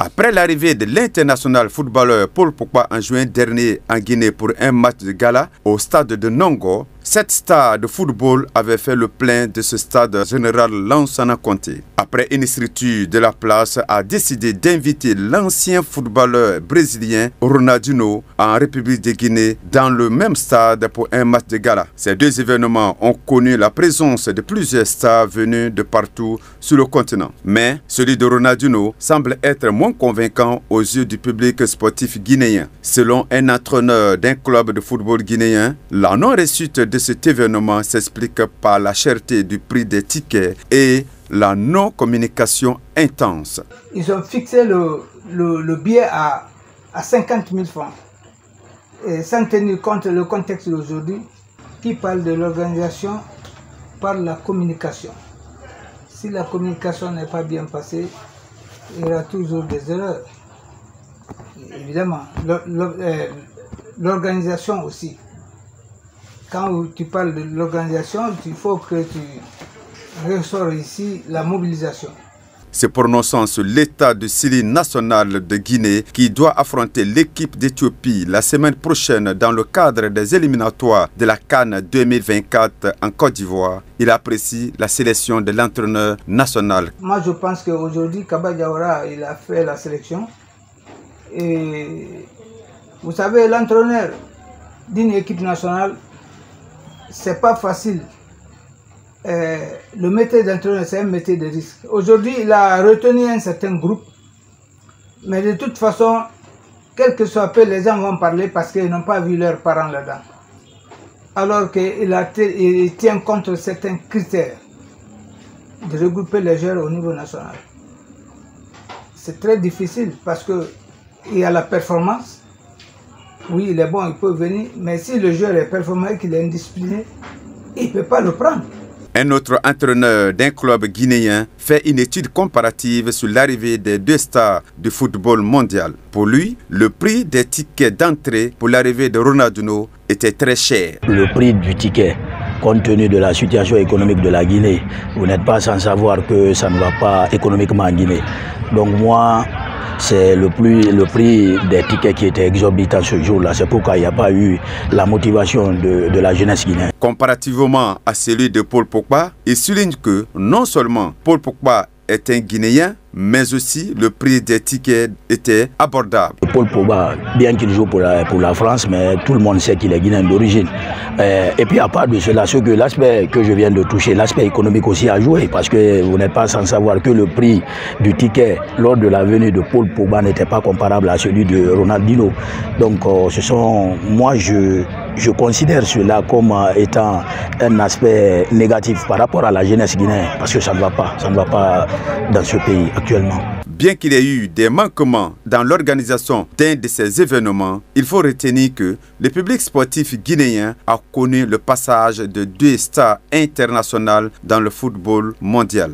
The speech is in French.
Après l'arrivée de l'international footballeur Paul Pogba en juin dernier en Guinée pour un match de gala au stade de Nongo, 7 stars de football avaient fait le plein de ce stade général Lansana Conté. Après une structure de la place a décidé d'inviter l'ancien footballeur brésilien Ronaldinho en République de Guinée dans le même stade pour un match de gala. Ces deux événements ont connu la présence de plusieurs stars venus de partout sur le continent. Mais celui de Ronaldinho semble être moins convaincant aux yeux du public sportif guinéen. Selon un entraîneur d'un club de football guinéen, la non-réussite de cet événement s'explique par la cherté du prix des tickets et la non-communication intense. Ils ont fixé le billet à 50 000 francs. Et sans tenir compte le contexte d'aujourd'hui, qui parle de l'organisation par la communication. Si la communication n'est pas bien passée, il y aura toujours des erreurs. Évidemment, l'organisation aussi. Quand tu parles de l'organisation, il faut que tu ressors ici la mobilisation. Se prononçant sur l'état de série nationale de Guinée qui doit affronter l'équipe d'Éthiopie la semaine prochaine dans le cadre des éliminatoires de la CAN 2024 en Côte d'Ivoire, il apprécie la sélection de l'entraîneur national. Moi je pense qu'aujourd'hui Kaba Diawara il a fait la sélection et vous savez l'entraîneur d'une équipe nationale c'est pas facile. Le métier d'entraîneur, c'est un métier de risque. Aujourd'hui, il a retenu un certain groupe, mais de toute façon, quel que soit peu, les gens vont parler parce qu'ils n'ont pas vu leurs parents là-dedans. Alors qu'il tient compte de certains critères de regrouper les joueurs au niveau national. C'est très difficile parce qu'il y a la performance. Oui, il est bon, il peut venir, mais si le joueur est performant et qu'il est indiscipliné, il ne peut pas le prendre. Un autre entraîneur d'un club guinéen fait une étude comparative sur l'arrivée des deux stars du football mondial. Pour lui, le prix des tickets d'entrée pour l'arrivée de Ronaldinho était très cher. Le prix du ticket, compte tenu de la situation économique de la Guinée, vous n'êtes pas sans savoir que ça ne va pas économiquement en Guinée. Donc moi, c'est le prix des tickets qui était exorbitant ce jour-là. C'est pourquoi il n'y a pas eu la motivation de la jeunesse guinéenne. Comparativement à celui de Paul Pogba, il souligne que non seulement Paul Pogba est un Guinéen, mais aussi le prix des tickets était abordable. Paul Pogba, bien qu'il joue pour la France, mais tout le monde sait qu'il est Guinéen d'origine. Et puis à part de cela, l'aspect que je viens de toucher, l'aspect économique aussi a joué, parce que vous n'êtes pas sans savoir que le prix du ticket lors de la venue de Paul Pogba n'était pas comparable à celui de Ronaldinho. Donc moi je considère cela comme étant un aspect négatif par rapport à la jeunesse guinéenne, parce que ça ne va pas dans ce pays actuellement. Bien qu'il y ait eu des manquements dans l'organisation d'un de ces événements, il faut retenir que le public sportif guinéen a connu le passage de deux stars internationales dans le football mondial.